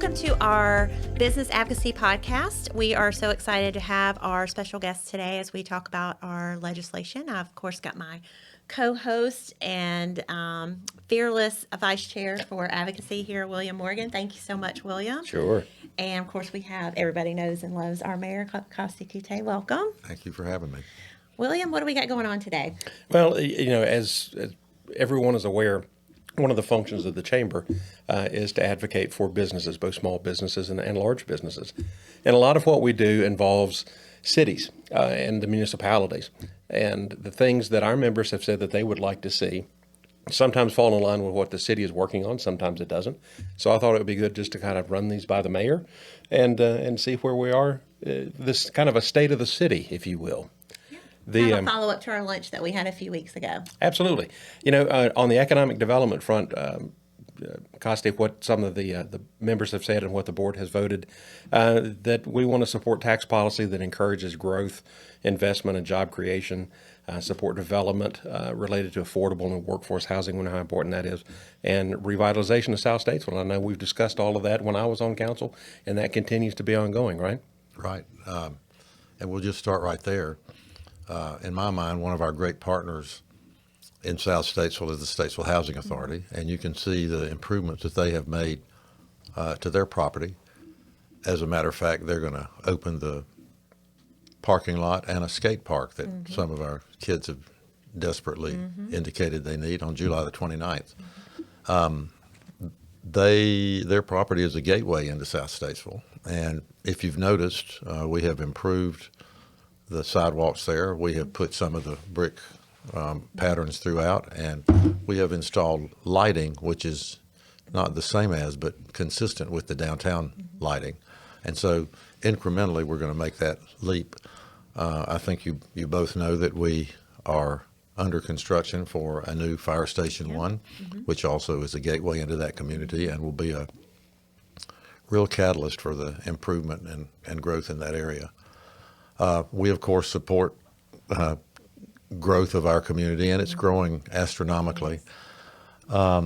welcome to our Business Advocacy podcast. We are so excited to have our special guest today as we talk about our legislation. I've, of course, got my co-host and fearless vice chair for advocacy here, William Morgan. Thank you so much, William. Sure. And, of course, we have, everybody knows and loves our mayor, Costi Kutteh. Welcome. Thank you for having me. William, what do we got going on today? Well, as everyone is aware, one of the functions of the chamber is to advocate for businesses, both small businesses and large businesses. And a lot of what we do involves cities and the municipalities. And the things that our members have said that they would like to see sometimes fall in line with what the city is working on, sometimes it doesn't. So I thought it would be good just to kind of run these by the mayor and see where we are, this kind of a state of the city, if you will. Kind of a follow-up to our lunch that we had a few weeks ago. Absolutely. On the economic development front, Costi, what some of the members have said and what the board has voted, that we want to support tax policy that encourages growth, investment, and job creation, support development related to affordable and workforce housing, we know how important that is, and revitalization of South Statesville. I know we've discussed all of that when I was on council, and that continues to be ongoing, right? Right. And we'll just start right there. In my mind, one of our great partners in South Statesville is the Statesville Housing Authority, and you can see the improvements that they have made to their property. As a matter of fact, they're going to open the parking lot and a skate park that some of our kids have desperately indicated they need on July the 29th. Their property is a gateway into South Statesville, and if you've noticed, we have improved the sidewalks there. We have put some of the brick patterns throughout, and we have installed lighting, which is not the same as, but consistent with the downtown lighting. And so incrementally, we're going to make that leap. I think you both know that we are under construction for a new Fire Station 1, which also is a gateway into that community and will be a real catalyst for the improvement and growth in that area. We, of course, support growth of our community, and it's growing astronomically. I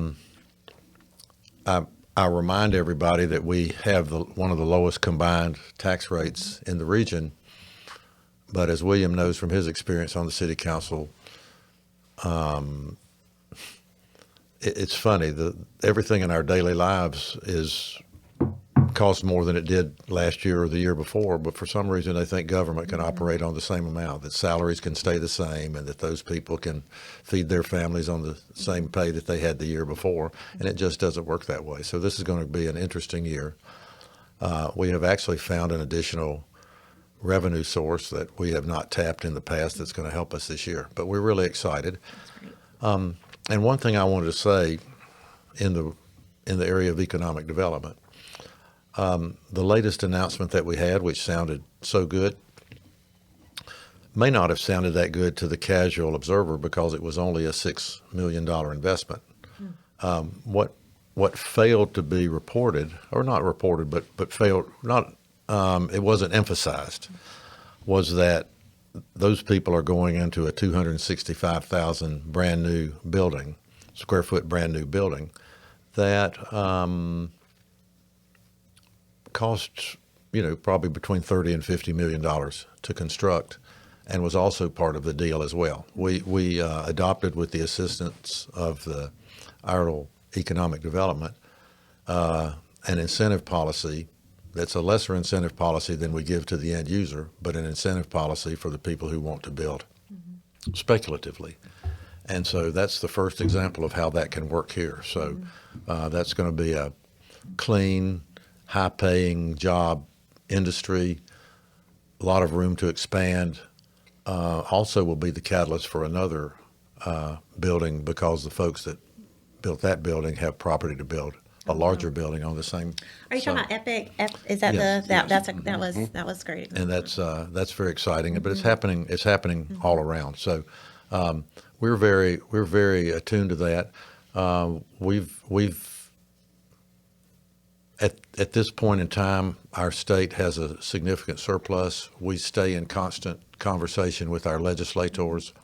remind everybody that we have one of the lowest combined tax rates in the region, but as William knows from his experience on the city council, it's funny, everything in our daily lives costs more than it did last year or the year before, but for some reason they think government can operate on the same amount, that salaries can stay the same, and that those people can feed their families on the same pay that they had the year before, and it just doesn't work that way. So this is going to be an interesting year. We have actually found an additional revenue source that we have not tapped in the past that's going to help us this year, but we're really excited. And one thing I wanted to say in the area of economic development, the latest announcement that we had, which sounded so good, may not have sounded that good to the casual observer because it was only a $6 million investment. What failed to be reported, or not reported, but failed, it wasn't emphasized, was that those people are going into a 265,000 brand new building, square foot brand new building that costs, probably between $30 and $50 million to construct, and was also part of the deal as well. We adopted, with the assistance of the Iredell Economic Development, an incentive policy that's a lesser incentive policy than we give to the end user, but an incentive policy for the people who want to build speculatively. And so that's the first example of how that can work here. So that's going to be a clean, high-paying job industry, a lot of room to expand. Also will be the catalyst for another building, because the folks that built that building have property to build a larger building on the same. Are you talking about Epic? Is that Yes, that was great. And that's very exciting. But it's happening. It's happening all around. So we're very attuned to that. We've at this point in time, our state has a significant surplus. We stay in constant conversation with our legislators,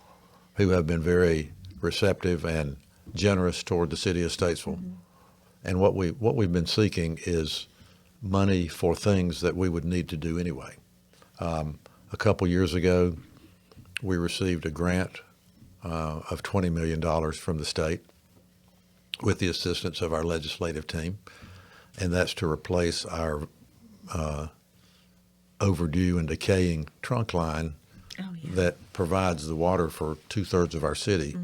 who have been very receptive and generous toward the city of Statesville. And what we've been seeking is money for things that we would need to do anyway. A couple years ago, we received a grant of $20 million from the state with the assistance of our legislative team, and that's to replace our overdue and decaying trunk line that provides the water for 2/3 of our city.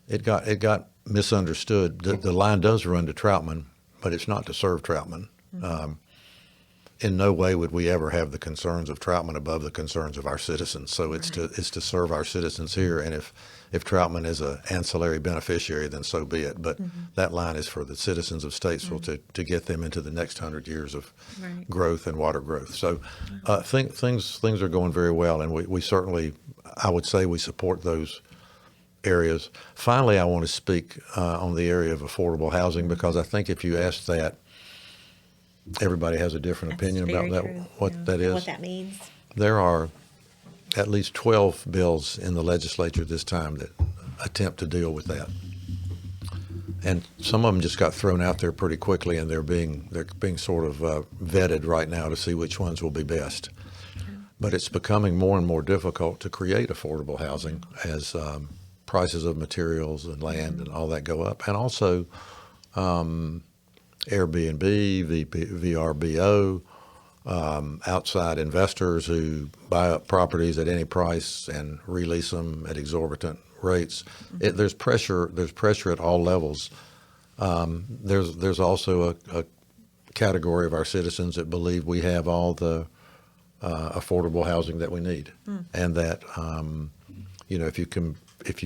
It got misunderstood. The line does run to Troutman, but it's not to serve Troutman. In no way would we ever have the concerns of Troutman above the concerns of our citizens. So it's to serve our citizens here. And if Troutman is an ancillary beneficiary, then so be it. But that line is for the citizens of Statesville to get them into the next 100 years of growth and water growth. So things are going very well, and we certainly, I would say, we support those areas. Finally, I want to speak on the area of affordable housing, because I think if you ask that, everybody has a different opinion about that, what that is. What that means. There are at least 12 bills in the legislature this time that attempt to deal with that. And some of them just got thrown out there pretty quickly, and they're being sort of vetted right now to see which ones will be best. But it's becoming more and more difficult to create affordable housing as prices of materials and land and all that go up. And also Airbnb, VRBO, outside investors who buy up properties at any price and release them at exorbitant rates. There's pressure at all levels. There's also a category of our citizens that believe we have all the affordable housing that we need, and that if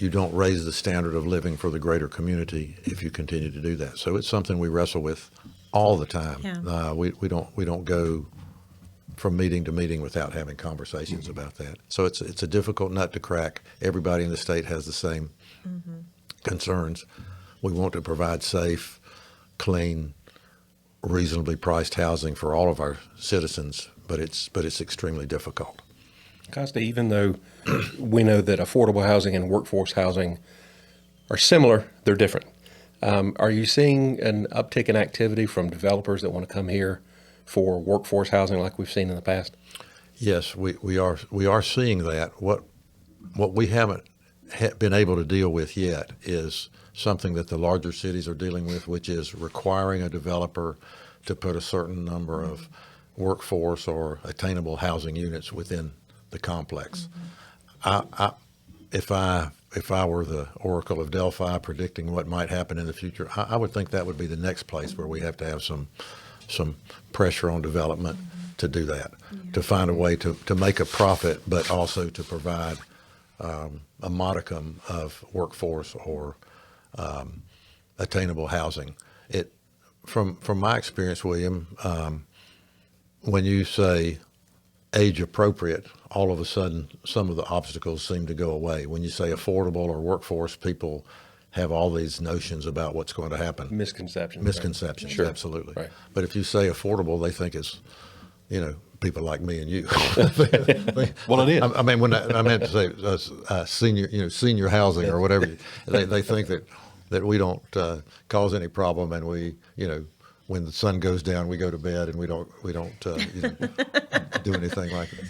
you don't raise the standard of living for the greater community if you continue to do that. So it's something we wrestle with all the time. Yeah. We don't go from meeting to meeting without having conversations about that. So it's a difficult nut to crack. Everybody in the state has the same concerns. We want to provide safe, clean, reasonably priced housing for all of our citizens, but it's extremely difficult. Costi, even though we know that affordable housing and workforce housing are similar, they're different. Are you seeing an uptick in activity from developers that want to come here for workforce housing like we've seen in the past? Yes, we are seeing that. What we haven't been able to deal with yet is something that the larger cities are dealing with, which is requiring a developer to put a certain number of workforce or attainable housing units within the complex. If I were the Oracle of Delphi predicting what might happen in the future, I would think that would be the next place where we have to have some pressure on development to do that, to find a way to make a profit, but also to provide a modicum of workforce or attainable housing. From my experience, William, when you say age appropriate, all of a sudden some of the obstacles seem to go away. When you say affordable or workforce, people have all these notions about what's going to happen. Misconceptions. Misconceptions, Sure. absolutely. Right. But if you say affordable, they think it's, people like me and you. Well, it is. I mean, when I meant to say senior housing or whatever, they think that we don't cause any problem, and we, when the sun goes down, we go to bed, and we don't do anything like it.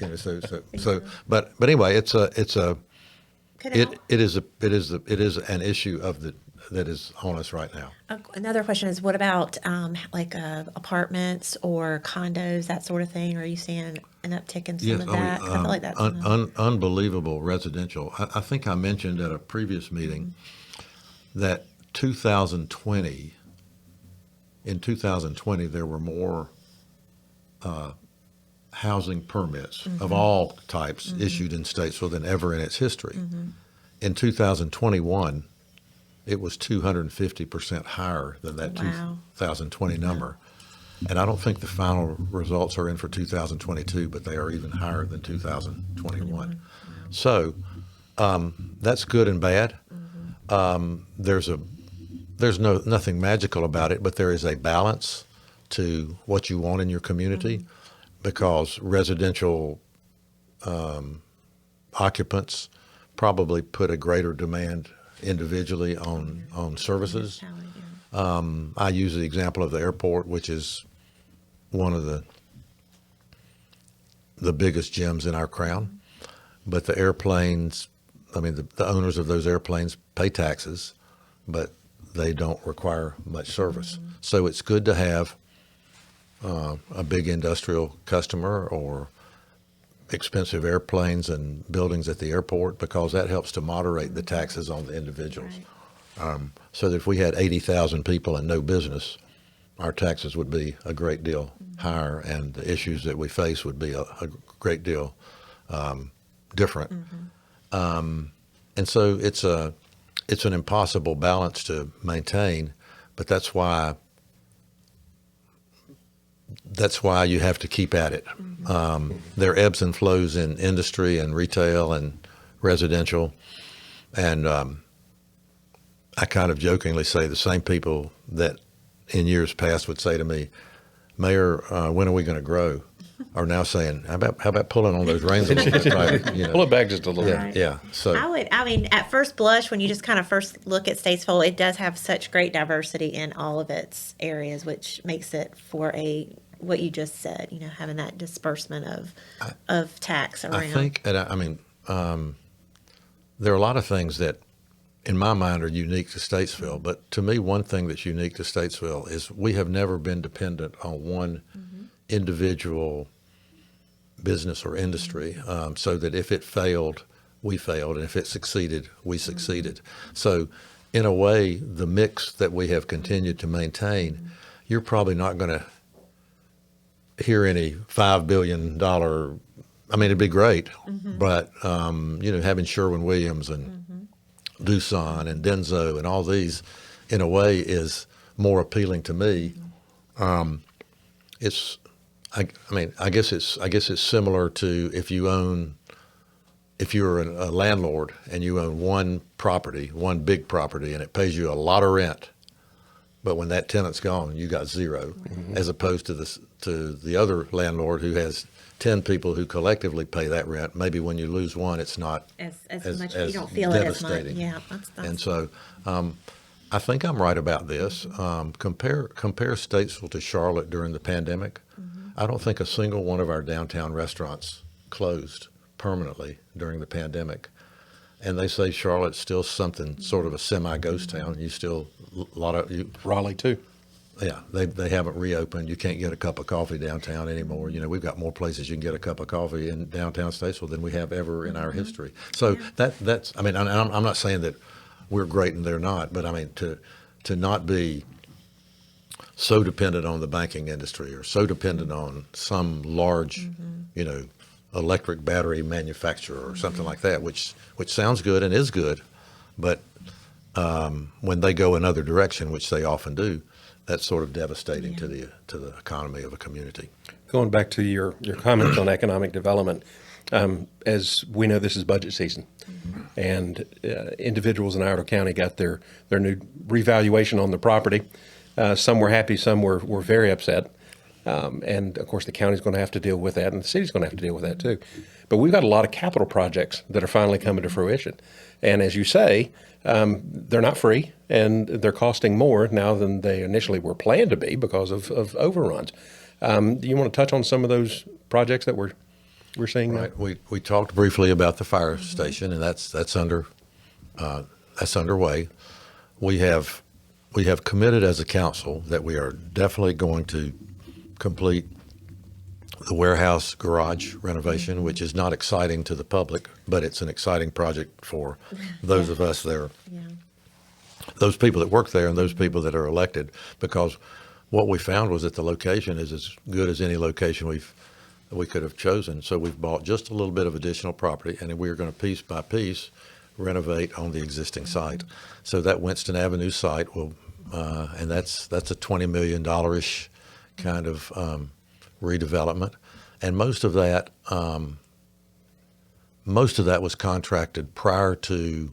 But anyway, it is an issue that is on us right now. Another question is, what about apartments or condos, that sort of thing? Are you seeing an uptick in some of that? 'Cause I feel like that's unbelievable residential. I think I mentioned at a previous meeting that in 2020 there were more housing permits of all types issued in Statesville than ever in its history. In 2021, it was 250% higher than that 2020 number. And I don't think the final results are in for 2022, but they are even higher than 2021. So that's good and bad. There's nothing magical about it, but there is a balance to what you want in your community, because residential occupants probably put a greater demand individually on services. I use the example of the airport, which is one of the biggest gems in our crown. But the airplanes, I mean, the owners of those airplanes pay taxes, but they don't require much service. So it's good to have a big industrial customer or expensive airplanes and buildings at the airport, because that helps to moderate the taxes on the individuals. Right. So that if we had 80,000 people and no business, our taxes would be a great deal higher, and the issues that we face would be a great deal different. And so it's an impossible balance to maintain, but that's why you have to keep at it. There are ebbs and flows in industry and retail and residential, and I kind of jokingly say the same people that in years past would say to me, "Mayor, when are we going to grow?" are now saying, "How about pulling on those reins a little bit?" Right? You know? Pull it back just a little Yeah, bit. yeah. So I mean, at first blush, when you just kind of first look at Statesville, it does have such great diversity in all of its areas, which makes it for what you just said, having that disbursement of tax around. I think, and I mean, there are a lot of things that, in my mind, are unique to Statesville. But to me, one thing that's unique to Statesville is we have never been dependent on one individual business or industry, so that if it failed, we failed, and if it succeeded, we succeeded. So in a way, the mix that we have continued to maintain, you're probably not going to hear any $5 billion, I mean, it'd be great, but, having Sherwin-Williams and Doosan and Denso and all these, in a way, is more appealing to me. I guess it's similar to if you're a landlord and you own one big property, and it pays you a lot of rent, but when that tenant's gone, you got zero, as opposed to the other landlord who has 10 people who collectively pay that rent. Maybe when you lose one, it's not as much, you don't feel it as much. devastating. Yeah, that's And so I think I'm right about this. Compare Statesville to Charlotte during the pandemic. I don't think a single one of our downtown restaurants closed permanently during the pandemic. And they say Charlotte's still something, sort of a semi-ghost town. Raleigh too. Yeah, they haven't reopened. You can't get a cup of coffee downtown anymore. We've got more places you can get a cup of coffee in downtown Statesville than we have ever in our history. So that's, I mean, I'm not saying that we're great and they're not, but I mean, to not be so dependent on the banking industry or so dependent on some large, electric battery manufacturer or something like that, which sounds good and is good, but when they go another direction, which they often do, that's sort of devastating to the economy of a community. Going back to your comments on economic development, as we know, this is budget season, and individuals in Iredell County got their new revaluation on the property. Some were happy, some were very upset. And of course, the county's going to have to deal with that, and the city's going to have to deal with that too. But we've got a lot of capital projects that are finally coming to fruition. And as you say, they're not free, and they're costing more now than they initially were planned to be because of overruns. Do you want to touch on some of those projects that we're seeing now? Right. We talked briefly about the fire station, and that's underway. We have committed as a council that we are definitely going to complete the warehouse garage renovation, which is not exciting to the public, but it's an exciting project for those of us there, those people that work there and those people that are elected, because what we found was that the location is as good as any location we could have chosen. So we've bought just a little bit of additional property, and we're going to piece by piece renovate on the existing site. So that Winston Avenue site will, and that's a $20 million-ish kind of redevelopment, and most of that was contracted prior to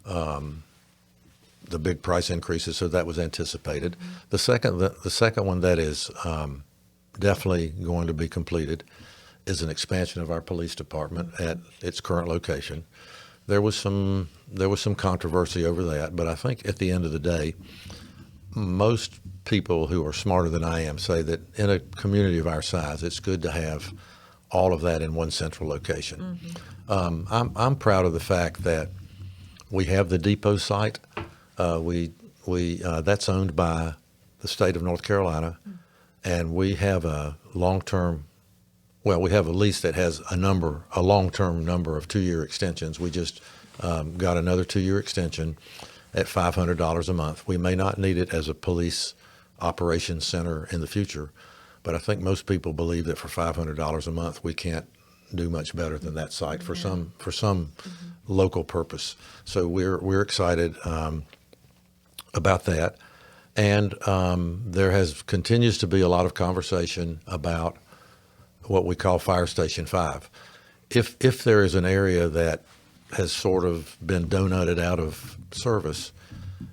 the big price increases, so that was anticipated. The second one that is definitely going to be completed is an expansion of our police department at its current location. There was some controversy over that, but I think at the end of the day, most people who are smarter than I am say that in a community of our size, it's good to have all of that in one central location. I'm proud of the fact that we have the depot site. That's owned by the state of North Carolina, and we have a long-term. Well, we have a lease that has a long-term number of 2-year extensions. We just got another 2-year extension at $500 a month. We may not need it as a police operations center in the future, but I think most people believe that for $500 a month, we can't do much better than that site for some local purpose. So we're excited about that, and there continues to be a lot of conversation about what we call Fire Station 5. If there is an area that has sort of been donutted out of service,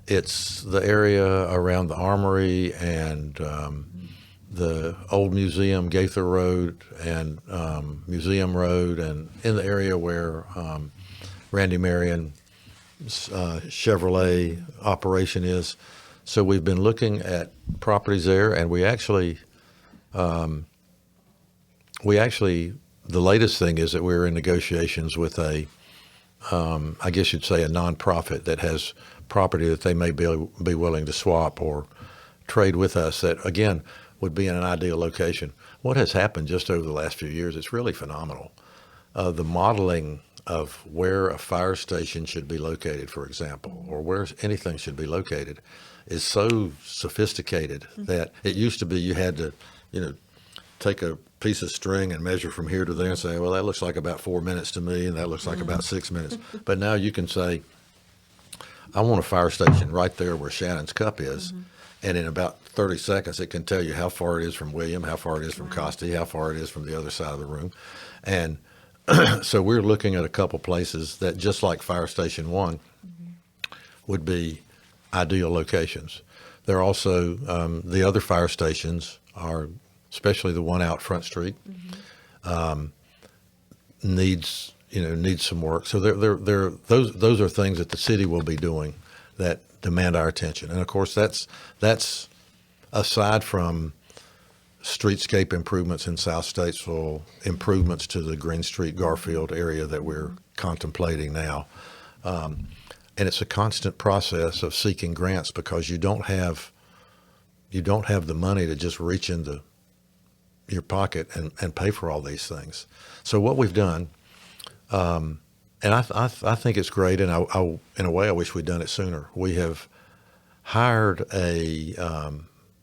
it's the area around the Armory and the old museum, Gaither Road and Museum Road, and in the area where Randy Marion's Chevrolet operation is. So we've been looking at properties there, and we actually, the latest thing is that we're in negotiations with I guess you'd say a nonprofit that has property that they may be willing to swap or trade with us that, again, would be in an ideal location. What has happened just over the last few years, it's really phenomenal. The modeling of where a fire station should be located, for example, or where anything should be located is so sophisticated that it used to be you had to, take a piece of string and measure from here to there and say, well, that looks like about 4 minutes to me, and that looks like about 6 minutes. But now you can say, I want a fire station right there where Shannon's Cup is, and in about 30 seconds, it can tell you how far it is from William, how far it is from Costi, how far it is from the other side of the room. And so we're looking at a couple places that, just like Fire Station 1, would be ideal locations. There are also the other fire stations are, especially the one out Front Street, needs some work. So those are things that the city will be doing that demand our attention. And of course, that's aside from streetscape improvements in South Statesville, improvements to the Green Street Garfield area that we're contemplating now. And it's a constant process of seeking grants because you don't have the money to just reach into your pocket and pay for all these things. So what we've done, and I think it's great, and I in a way I wish we'd done it sooner. We have hired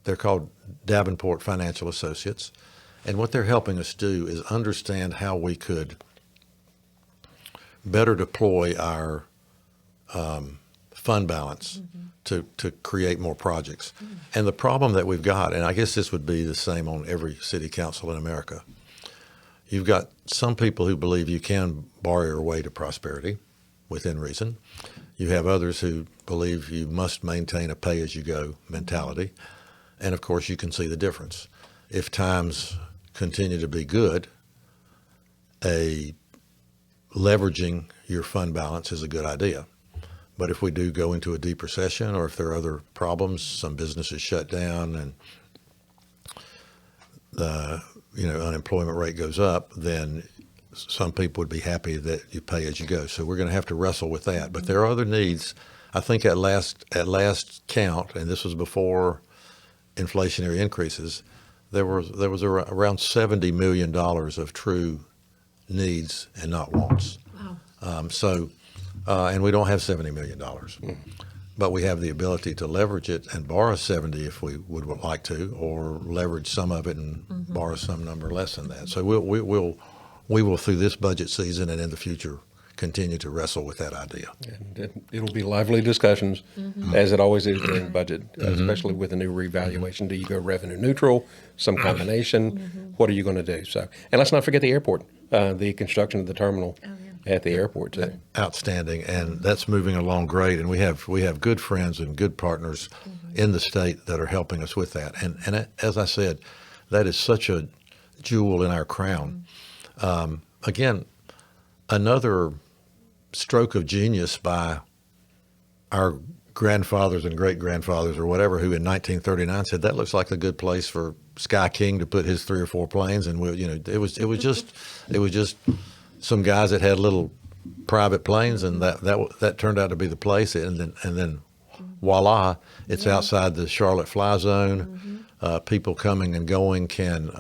they're called Davenport Financial Associates, and what they're helping us do is understand how we could better deploy our fund balance to create more projects. And the problem that we've got, and I guess this would be the same on every city council in America, you've got some people who believe you can borrow your way to prosperity within reason. You have others who believe you must maintain a pay-as-you-go mentality. And, of course, you can see the difference. If times continue to be good, leveraging your fund balance is a good idea. But if we do go into a deep recession, or if there are other problems, some businesses shut down and the unemployment rate goes up, then some people would be happy that you pay as you go. So we're going to have to wrestle with that. But there are other needs. I think at last count, and this was before inflationary increases, there was around $70 million of true needs and not wants. Wow. And we don't have $70 million, but we have the ability to leverage it and borrow 70 if we would like to, or leverage some of it and borrow some number less than that. So we will through this budget season and in the future continue to wrestle with that idea. And it'll be lively discussions, as it always is during budget, especially with a new revaluation. Do you go revenue neutral, some combination? What are you going to do? So, and let's not forget the airport, the construction of the terminal at the airport too. Outstanding, and that's moving along great. And we have good friends and good partners in the state that are helping us with that. And as I said, that is such a jewel in our crown. Again, another stroke of genius by our grandfathers and great grandfathers or whatever who in 1939 said that looks like a good place for Sky King to put his 3 or 4 planes, and it was just some guys that had little private planes, and that turned out to be the place, and then voila, it's outside the Charlotte fly zone. People coming and going can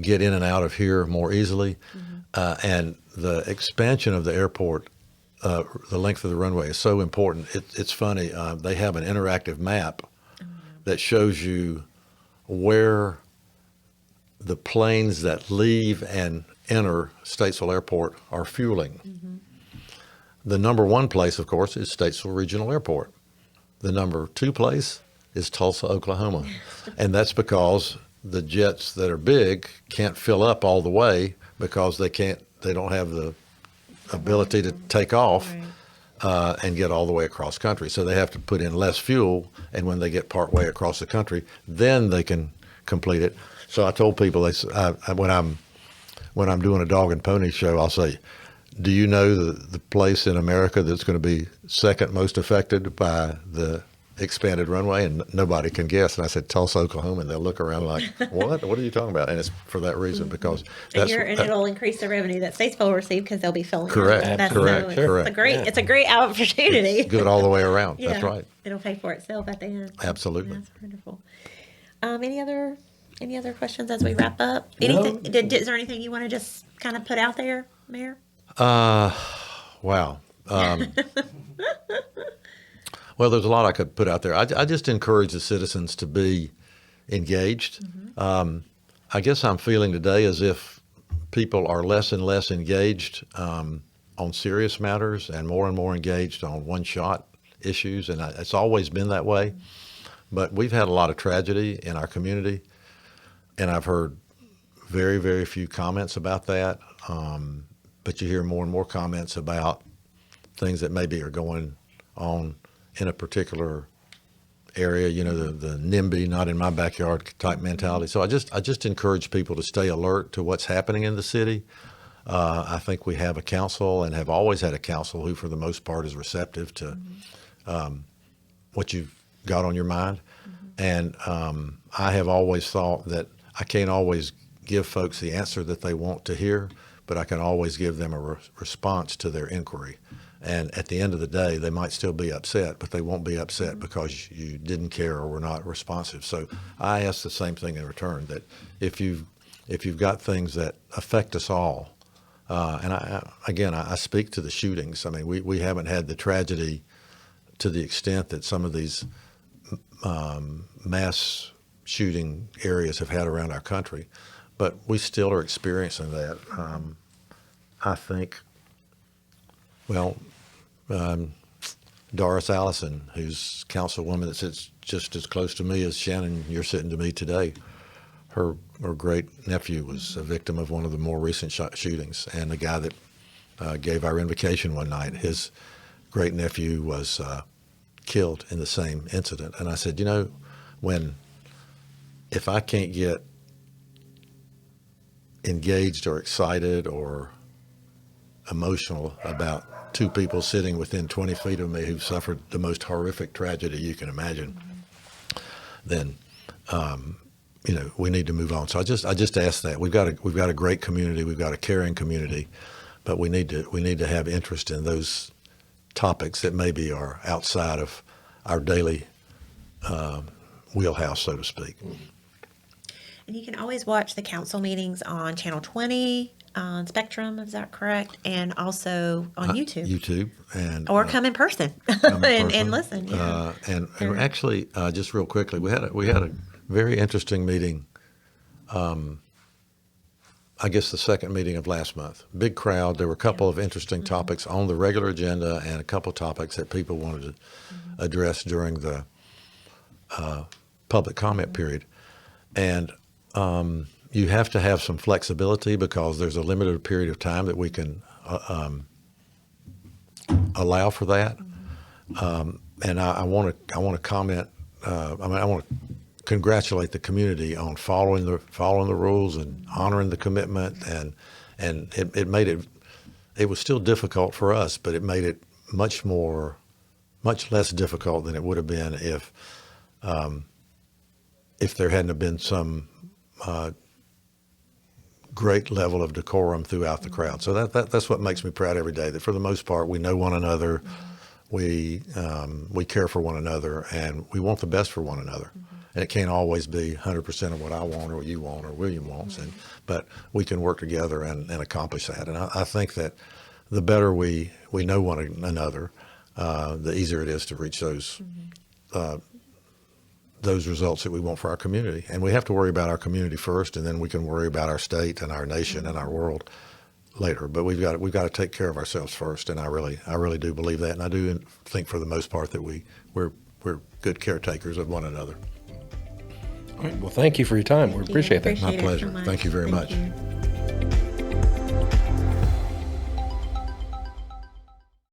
get in and out of here more easily, and the expansion of the airport. The length of the runway is so important. It's funny. They have an interactive map that shows you where the planes that leave and enter Statesville Airport are fueling. The number 1 place, of course, is Statesville Regional Airport. The number 2 place is Tulsa, Oklahoma. And that's because the jets that are big can't fill up all the way because they don't have the ability to take off and get all the way across country. So they have to put in less fuel, and when they get part way across the country, then they can complete it. So I told people, when I'm doing a dog and pony show, I'll say, do you know the place in America that's going to be second most affected by the expanded runway? And nobody can guess. And I said, Tulsa, Oklahoma. And they'll look around like, what? What are you talking about? And it's for that reason, because and it'll increase the revenue that Statesville will receive because they'll be filling. Correct. Correct. Correct. It's a great opportunity. It's good all the way around. Yeah. That's right. It'll pay for itself at the end. Absolutely. That's wonderful. Any other questions as we wrap up? No. Anything? Is there anything you want to just kind of put out there, Mayor? Wow. Well, there's a lot I could put out there. I just encourage the citizens to be engaged. I guess I'm feeling today as if people are less and less engaged on serious matters and more engaged on one-shot issues, and it's always been that way. But we've had a lot of tragedy in our community, and I've heard very, very few comments about that. But you hear more and more comments about things that maybe are going on in a particular area, the NIMBY, not in my backyard type mentality. So I just encourage people to stay alert to what's happening in the city. I think we have a council and have always had a council who, for the most part, is receptive to what you've got on your mind. And I have always thought that I can't always give folks the answer that they want to hear, but I can always give them a response to their inquiry. And at the end of the day, they might still be upset, but they won't be upset because you didn't care or were not responsive. So I ask the same thing in return, that if you've got things that affect us all, and I speak to the shootings. I mean, we haven't had the tragedy to the extent that some of these mass shooting areas have had around our country, but we still are experiencing that. I think, Doris Allison, who's councilwoman that sits just as close to me as Shannon, you're sitting to me today, her great nephew was a victim of one of the more recent shootings, and the guy that gave our invocation one night, his great nephew was killed in the same incident. And I said, if I can't get engaged or excited or emotional about 2 people sitting within 20 feet of me who've suffered the most horrific tragedy you can imagine, then we need to move on. So I just ask that. We've got a great community, we've got a caring community, but we need to have interest in those topics that maybe are outside of our daily wheelhouse, so to speak. And you can always watch the council meetings on Channel 20, on Spectrum, is that correct? And also on YouTube. YouTube. Or come in person and listen. Yeah. And actually, just real quickly, we had a very interesting meeting, I guess the second meeting of last month. Big crowd. There were a couple of interesting topics on the regular agenda and a couple of topics that people wanted to address during the public comment period. And you have to have some flexibility because there's a limited period of time that we can allow for that. And I want to comment. I want to congratulate the community on following the rules and honoring the commitment. And it made it. It was still difficult for us, but it made it much more much less difficult than it would have been if there hadn't have been some great level of decorum throughout the crowd. So that's what makes me proud every day, that for the most part, we know one another, we care for one another, and we want the best for one another. And it can't always be 100% of what I want or what you want or William wants, but we can work together and accomplish that. And I think that the better we know one another, the easier it is to reach those results that we want for our community. And we have to worry about our community first, and then we can worry about our state and our nation and our world later. But we've got to take care of ourselves first, and I really do believe that. And I do think for the most part that we're good caretakers of one another. All right. Well, thank you for your time. We appreciate that. My pleasure. Thank you very much. You.